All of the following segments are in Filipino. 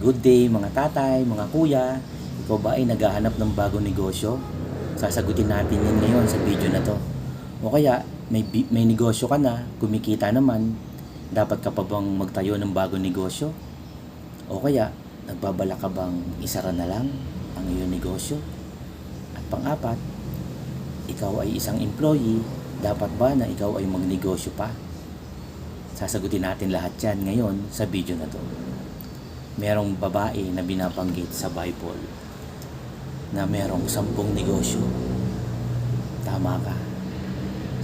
Good day mga tatay, mga kuya. Ikaw ba ay naghahanap ng bagong negosyo? Sasagutin natin yan ngayon sa video na to. O kaya may negosyo ka na, kumikita naman, dapat ka pa bang magtayo ng bagong negosyo? O kaya nagbabala ka bang isara na lang ang iyong negosyo? At pang-apat, ikaw ay isang employee, dapat ba na ikaw ay magnegosyo pa? Sasagutin natin lahat yan ngayon sa video na to. Merong babae na binabanggit sa Bible na merong 10 negosyo. Tama ka.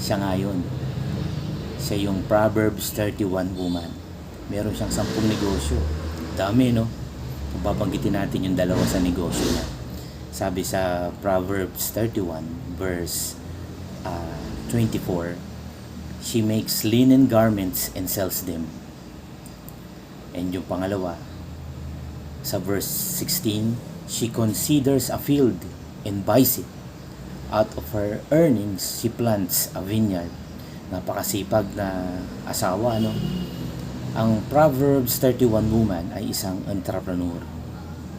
Siya nga yun. Siya yung Proverbs 31 woman. Meron siyang 10 negosyo. Dami, no? Kung babanggitin natin yung dalawa sa negosyo niya. Sabi sa Proverbs 31 verse 24, she makes linen garments and sells them. And yung pangalawa, sa verse 16, she considers a field and buys it. Out of her earnings, she plants a vineyard. Napakasipag na asawa, no? Ang Proverbs 31 woman ay isang entrepreneur,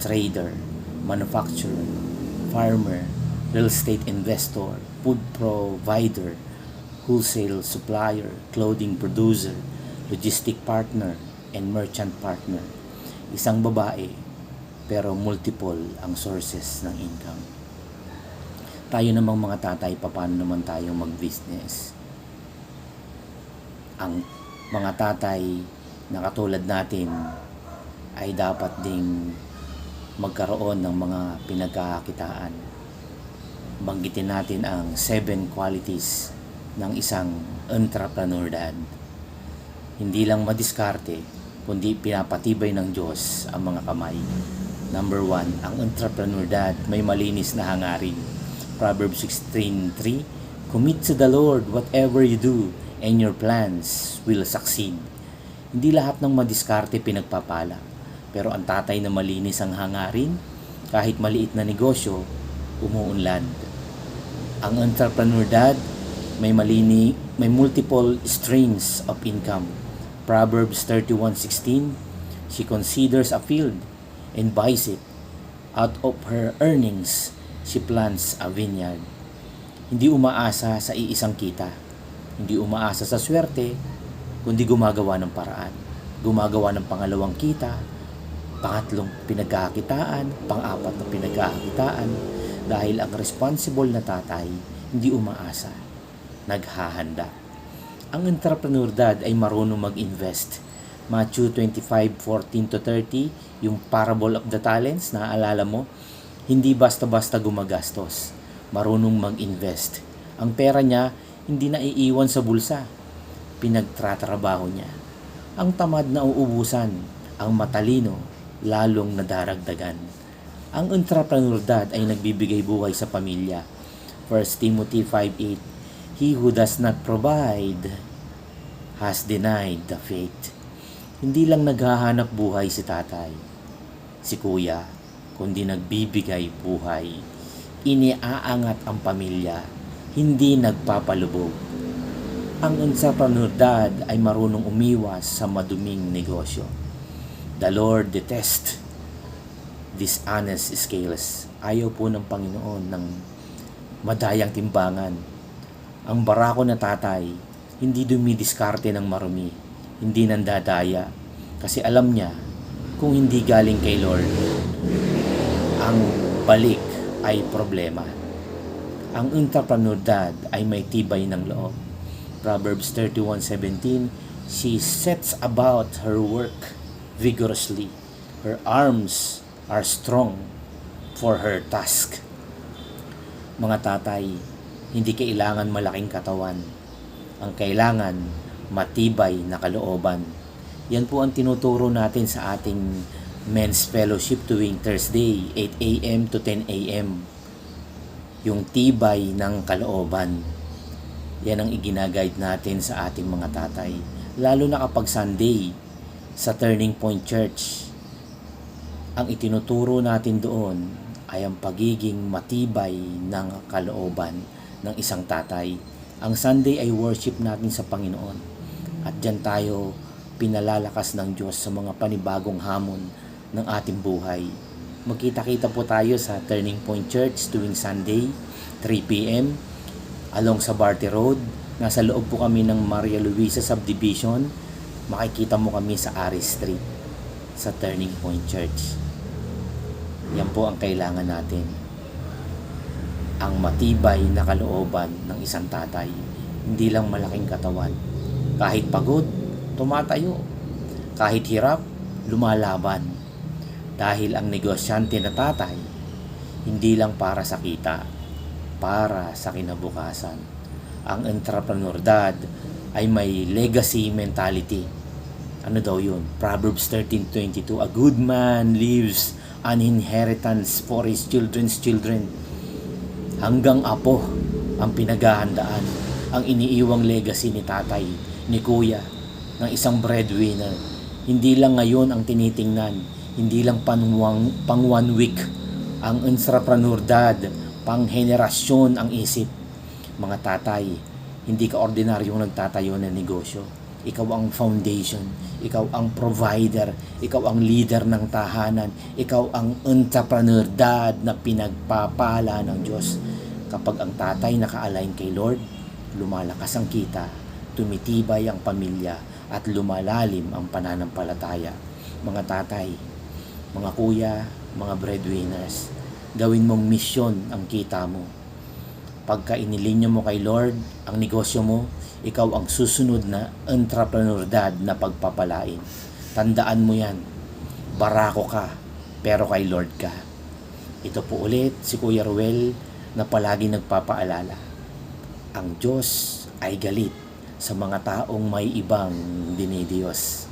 trader, manufacturer, farmer, real estate investor, food provider, wholesale supplier, clothing producer, logistic partner, and merchant partner. Isang babae, pero multiple ang sources ng income. Tayo namang mga tatay, paano naman tayo mag-business? Ang mga tatay na katulad natin ay dapat ding magkaroon ng mga pinagkakakitaan. Banggitin natin ang 7 qualities ng isang entrepreneur dad. Hindi lang madiskarte, kundi pinapatibay ng Diyos ang mga kamay. Number 1, ang entrepreneur dad may malinis na hangarin. Proverbs 16:3, commit to the Lord whatever you do, and your plans will succeed. Hindi lahat ng madiskarte pinagpapala, pero ang tatay na malinis ang hangarin, kahit maliit na negosyo, umuunlad. Ang entrepreneur dad may multiple streams of income. Proverbs 31:16, she considers a field and buys it. Out of her earnings, she plants a vineyard. Hindi umaasa sa iisang kita. Hindi umaasa sa swerte, kundi gumagawa ng paraan. Gumagawa ng pangalawang kita, pangatlong pinagkakakitaan, pang-apat na pinagkakakitaan. Dahil ang responsible na tatay, hindi umaasa, naghahanda. Ang entrepreneur dad ay marunong mag-invest. Matthew 25:14-30, yung parable of the talents, naaalala mo? Hindi basta-basta gumagastos. Marunong mag-invest. Ang pera niya, hindi na iiwan sa bulsa. Pinagtratrabaho niya. Ang tamad na uubusan. Ang matalino, lalong nadaragdagan. Ang entrepreneur dad ay nagbibigay buhay sa pamilya. 1 Timothy 5:8, he who does not provide has denied the faith. Hindi lang naghahanap buhay si tatay, si kuya, kundi nagbibigay buhay. Iniaangat ang pamilya, hindi nagpapalubog. Ang entrepreneur dad ay marunong umiwas sa maduming negosyo. The Lord detests dishonest scales. Ayaw po ng Panginoon ng madayang timbangan. Ang barako na tatay, hindi dumidiskarte ng marumi, hindi nandadaya, kasi alam niya, kung hindi galing kay Lord, ang balik ay problema. Ang entrepreneur dad ay may tibay ng loob. Proverbs 31:17, she sets about her work vigorously. Her arms are strong for her task. Mga tatay, hindi kailangan malaking katawan. Ang kailangan, matibay na kalooban. Yan po ang tinuturo natin sa ating men's fellowship tuwing Thursday, 8 a.m. to 10 a.m. Yung tibay ng kalooban. Yan ang iginaguide natin sa ating mga tatay. Lalo na kapag Sunday, sa Turning Point Church. Ang itinuturo natin doon ay ang pagiging matibay ng kalooban ng isang tatay. Ang Sunday ay worship natin sa Panginoon. At dyan tayo pinalalakas ng Diyos sa mga panibagong hamon ng ating buhay. Magkita-kita po tayo sa Turning Point Church tuwing Sunday, 3 p.m. along sa Barty Road. Nasa loob po kami ng Maria Luisa Subdivision. Makikita mo kami sa Aris Street sa Turning Point Church. Yan po ang kailangan natin. Ang matibay na kalooban ng isang tatay. Hindi lang malaking katawan. Kahit pagod, tumatayo. Kahit hirap, lumalaban. Dahil ang negosyante na tatay, hindi lang para sa kita, para sa kinabukasan. Ang entrepreneur dad ay may legacy mentality. Ano daw yun? Proverbs 13:22, a good man leaves an inheritance for his children's children. Hanggang apo ang pinaghahandaan, ang iniiwang legacy ni tatay, ni kuya, ng isang breadwinner. Hindi lang ngayon ang tinitingnan, hindi lang pang 1 week ang entrepreneur dad, pang henerasyon ang isip. Mga tatay, hindi ka ordinaryong nagtatayo ng negosyo. Ikaw ang foundation, ikaw ang provider, ikaw ang leader ng tahanan, ikaw ang entrepreneur dad na pinagpapala ng Diyos. Kapag ang tatay naka-align kay Lord, lumalakas ang kita, tumitibay ang pamilya, at lumalalim ang pananampalataya. Mga tatay, mga kuya, mga breadwinners, gawin mong misyon ang kita mo. Pagka inilinya mo kay Lord ang negosyo mo, ikaw ang susunod na entrepreneur dad na pagpapalain. Tandaan mo yan, barako ka, pero kay Lord ka. Ito po ulit si Kuya Ruel na palagi nagpapaalala. Ang Diyos ay galit sa mga taong may ibang dinidiyos.